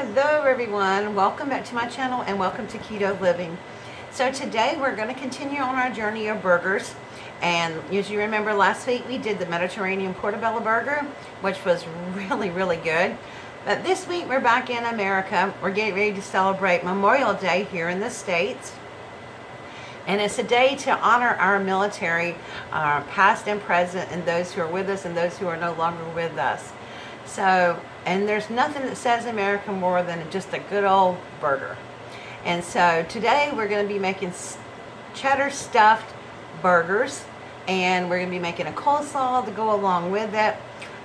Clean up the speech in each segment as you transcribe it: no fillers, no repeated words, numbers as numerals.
Hello everyone, welcome back to my channel and welcome to Keto Living. So today we're going to continue on our journey of burgers, and as you remember last week we did the Mediterranean portobello burger, which was really good. But this week we're back in America. We're getting ready to celebrate Memorial Day here in the States, and it's a day to honor our military, past and present, and those who are with us and those who are no longer with us. So, and there's nothing that says America more than just a good old burger. And so today we're going to be making cheddar stuffed burgers, and we're going to be making a coleslaw to go along with it.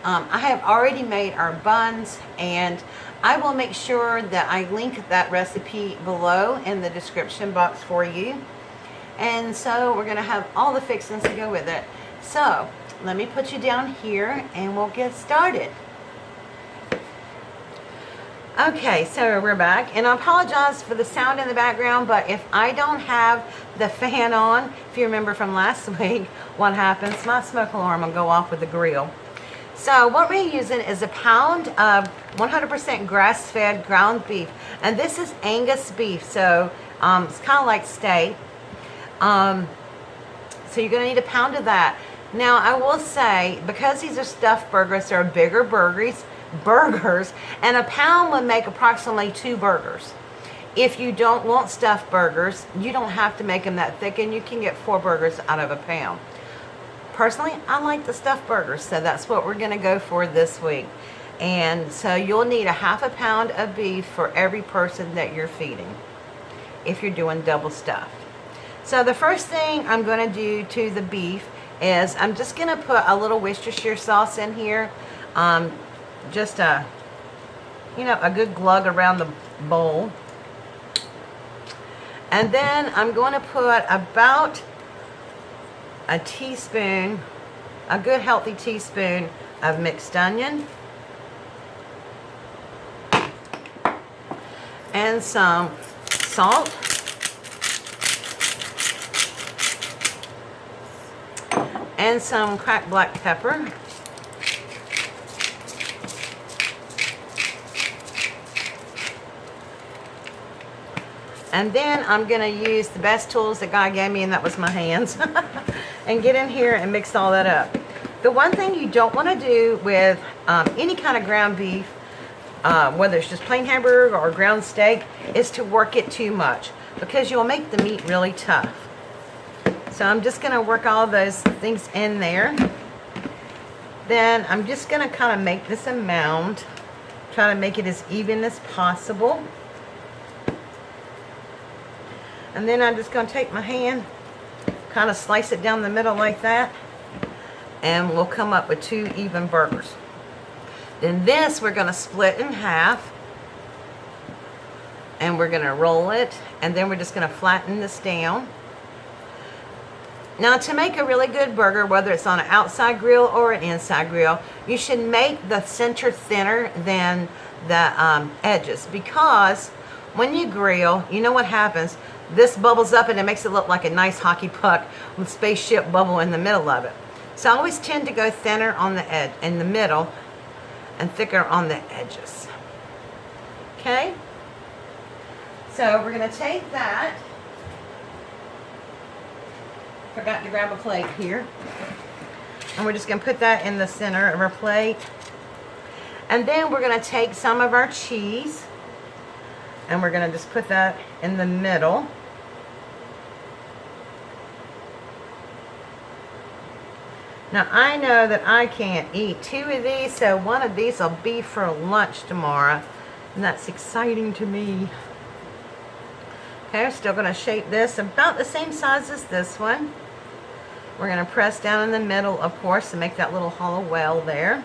I have already made our buns, and I will make sure that I link that recipe below in the description box for you. And so we're going to have all the fixings to go with it. So let me put you down here and we'll get started. Okay, so we're back, and I apologize for the sound in the background, but if I don't have the fan on, if you remember from last week, what happens, my smoke alarm will go off with the grill. So what we're using is a pound of 100% grass-fed ground beef, and this is Angus beef, so it's kind of like steak. So you're going to need a pound of that. Now I will say, because these are stuffed burgers, they're bigger burgers, and a pound would make approximately 2 burgers. If you don't want stuffed burgers, you don't have to make them that thick, and you can get 4 burgers out of a pound. Personally, I like the stuffed burgers, so that's what we're going to go for this week. And so you'll need a half a pound of beef for every person that you're feeding if you're doing double stuffed. So the first thing I'm going to do to the beef is I'm just going to put a little Worcestershire sauce in here. Just a good glug around the bowl. And then I'm going to put about a teaspoon, a good healthy teaspoon of mixed onion, and some salt, and some cracked black pepper. And then I'm going to use the best tools that God gave me, and that was my hands, and get in here and mix all that up. The one thing you don't want to do with any kind of ground beef, whether it's just plain hamburger or ground steak, is to work it too much, because you'll make the meat really tough. So I'm just going to work all those things in there. Then I'm just going to kind of make this a mound, try to make it as even as possible. And then I'm just going to take my hand, kind of slice it down the middle like that, and we'll come up with 2 even burgers. Then this we're going to split in half, and we're going to roll it, and then we're just going to flatten this down. Now, to make a really good burger, whether it's on an outside grill or an inside grill, you should make the center thinner than the edges, because when you grill, you know what happens? This bubbles up and it makes it look like a nice hockey puck with spaceship bubble in the middle of it. So I always tend to go thinner on the edge, in the middle, and thicker on the edges. Okay? So we're going to take that. Forgot to grab a plate here. And we're just going to put that in the center of our plate. And then we're going to take some of our cheese, and we're going to just put that in the middle. Now I know that I can't eat 2 of these, so one of these will be for lunch tomorrow, and that's exciting to me. Okay, we're still going to shape this about the same size as this one. We're going to press down in the middle, of course, to make that little hollow well there.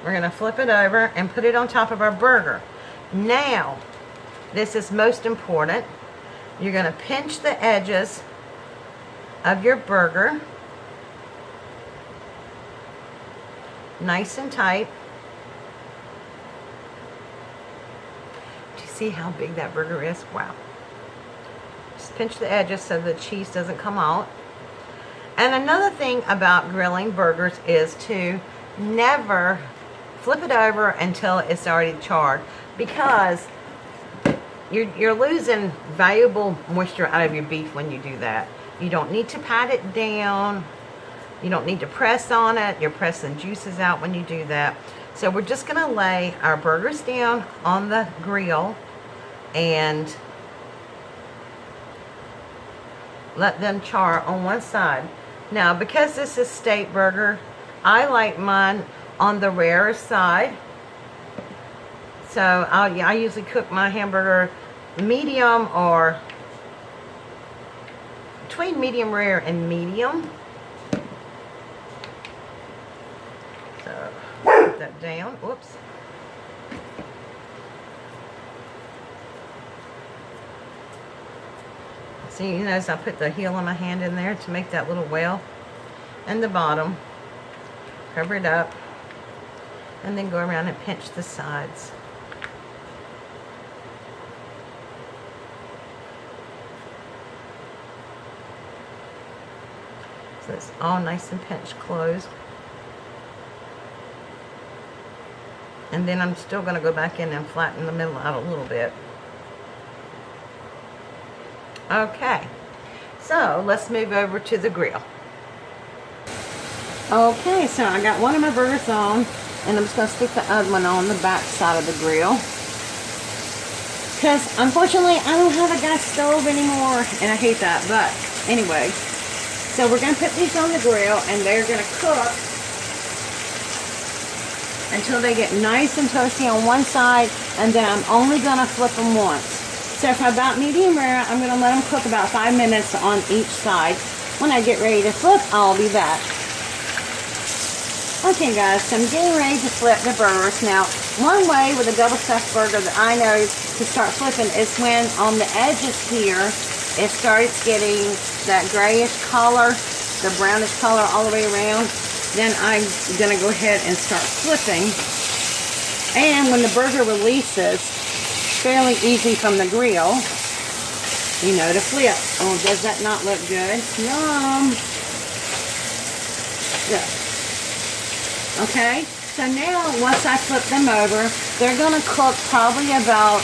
We're going to flip it over and put it on top of our burger. Now, this is most important. You're going to pinch the edges of your burger nice and tight. Do you see how big that burger is? Wow. Just pinch the edges so the cheese doesn't come out. And another thing about grilling burgers is to never flip it over until it's already charred, because you're losing valuable moisture out of your beef when you do that. You don't need to pat it down. You don't need to press on it. You're pressing juices out when you do that. So we're just going to lay our burgers down on the grill and let them char on one side. Now, because this is steak burger, I like mine on the rarer side. So I usually cook my hamburger medium, or between medium rare and medium. So put that down. Whoops. See, you notice I put the heel of my hand in there to make that little well. And the bottom. Cover it up. And then go around and pinch the sides. So it's all nice and pinched closed. And then I'm still going to go back in and flatten the middle out a little bit. Okay, so let's move over to the grill. Okay, so I got one of my burgers on, and I'm just going to stick the other one on the back side of the grill. Because unfortunately, I don't have a gas stove anymore, and I hate that. But anyway, so we're going to put these on the grill, and they're going to cook until they get nice and toasty on one side, and then I'm only going to flip them once. So for about medium rare, I'm going to let them cook about 5 minutes on each side. When I get ready to flip, I'll be back. Okay guys, so I'm getting ready to flip the burgers. Now, one way with a double stuffed burger that I know to start flipping is when on the edges here, it starts getting that grayish color, the brownish color all the way around. Then I'm going to go ahead and start flipping. And when the burger releases, fairly easy from the grill, you know, to flip. Oh, does that not look good? Yum. Good. Okay, so now once I flip them over, they're going to cook probably about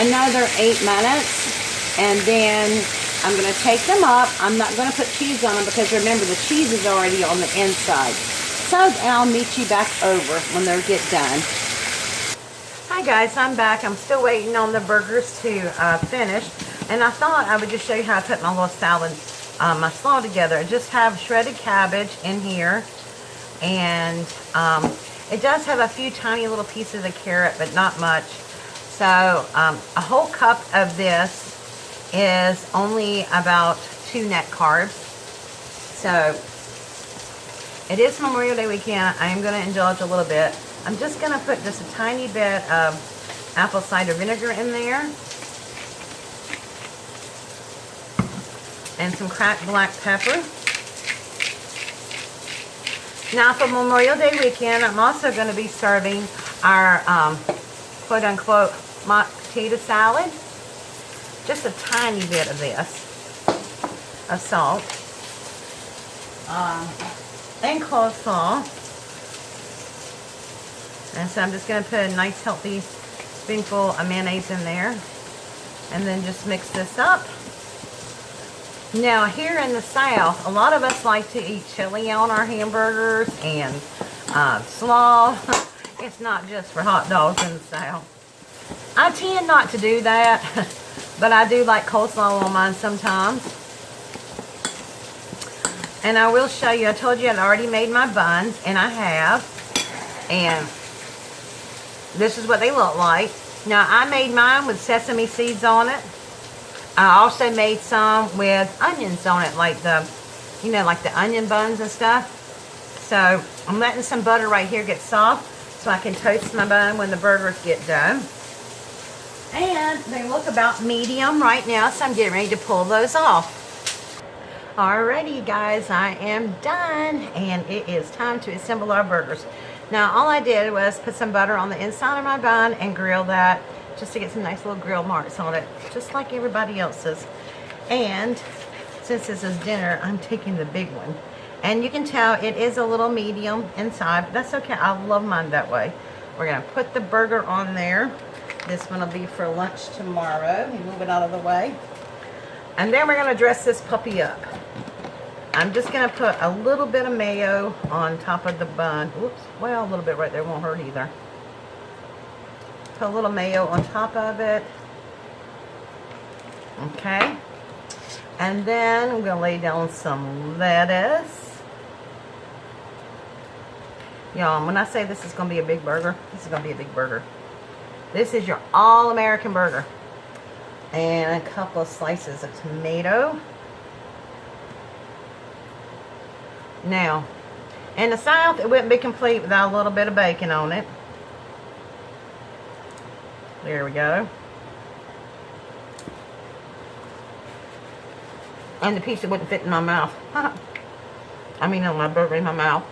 another 8 minutes, and then I'm going to take them up. I'm not going to put cheese on them because remember the cheese is already on the inside. So I'll meet you back over when they get done. Hi guys, I'm back. I'm still waiting on the burgers to finish, and I thought I would just show you how I put my little salad, my slaw together. I just have shredded cabbage in here, and it does have a few tiny little pieces of carrot, but not much. So a whole cup of this is only about 2 net carbs. So it is Memorial Day weekend. I am going to indulge a little bit. I'm just going to put just a tiny bit of apple cider vinegar in there. And some cracked black pepper. Now for Memorial Day weekend, I'm also going to be serving our quote-unquote mock potato salad. Just a tiny bit of this, of salt, and coleslaw. And so I'm just going to put a nice healthy spoonful of mayonnaise in there, and then just mix this up. Now here in the South, a lot of us like to eat chili on our hamburgers and slaw. It's not just for hot dogs in the South. I tend not to do that, but I do like coleslaw on mine sometimes. And I will show you, I told you I'd already made my buns, and I have. And this is what they look like. Now, I made mine with sesame seeds on it. I also made some with onions on it, like the, you know, like the onion buns and stuff. So, I'm letting some butter right here get soft so I can toast my bun when the burgers get done. And they look about medium right now, so I'm getting ready to pull those off. Alrighty, guys, I am done, and it is time to assemble our burgers. Now, all I did was put some butter on the inside of my bun and grill that just to get some nice little grill marks on it, just like everybody else's. And since this is dinner, I'm taking the big one. And you can tell it is a little medium inside, but that's okay. I love mine that way. We're gonna put the burger on there. This one will be for lunch tomorrow. Move it out of the way. And then we're gonna dress this puppy up. I'm just gonna put a little bit of mayo on top of the bun. Whoops, well, a little bit right there won't hurt either. Put a little mayo on top of it. Okay. And then I'm gonna lay down some lettuce. Y'all, when I say this is gonna be a big burger, this is gonna be a big burger. This is your all-American burger. And a couple of slices of tomato. Now, in the South, it wouldn't be complete without a little bit of bacon on it. There we go. And the piece that wouldn't fit in my mouth. I mean, on my burger in my mouth.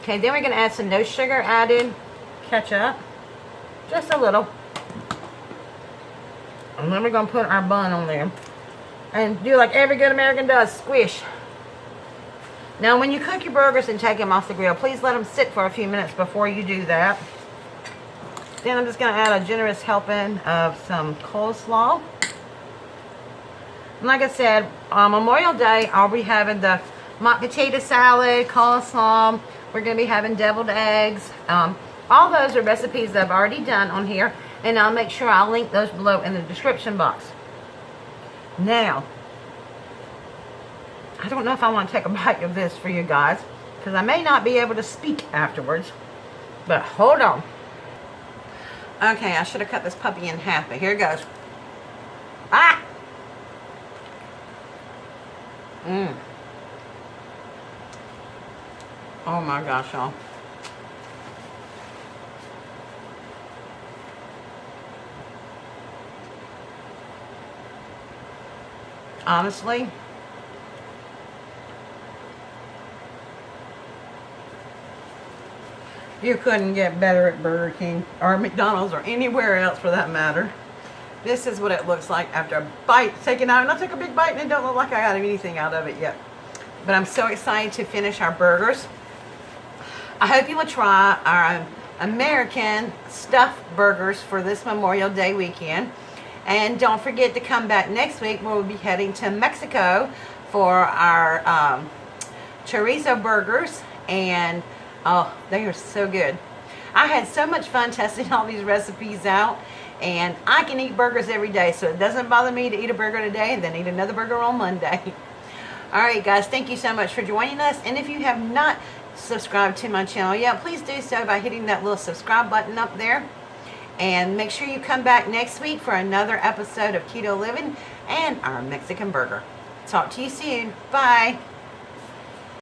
Okay, then we're going to add some no sugar added ketchup. Just a little. And then we're going to put our bun on there. And do like every good American does, squish. Now, when you cook your burgers and take them off the grill, please let them sit for a few minutes before you do that. Then I'm just going to add a generous helping of some coleslaw. And like I said, on Memorial Day, I'll be having the mock potato salad, coleslaw. We're going to be having deviled eggs. All those are recipes that I've already done on here. And I'll make sure I'll link those below in the description box. Now, I don't know if I want to take a bite of this for you guys, because I may not be able to speak afterwards. But hold on. Okay, I should have cut this puppy in half, but here it goes. Ah! Mmm. Oh my gosh, y'all. Honestly, you couldn't get better at Burger King or McDonald's or anywhere else for that matter. This is what it looks like after a bite taken out. And I took a big bite and it don't look like I got anything out of it yet. But I'm so excited to finish our burgers. I hope you will try our American stuffed burgers for this Memorial Day weekend. And don't forget to come back next week where we'll be heading to Mexico for our chorizo burgers. And oh, they are so good. I had so much fun testing all these recipes out. And I can eat burgers every day, so it doesn't bother me to eat a burger today and then eat another burger on Monday. Alright guys, thank you so much for joining us. And if you have not subscribed to my channel yet, please do so by hitting that little subscribe button up there. And make sure you come back next week for another episode of Keto Living and our Mexican burger. Talk to you soon. Bye.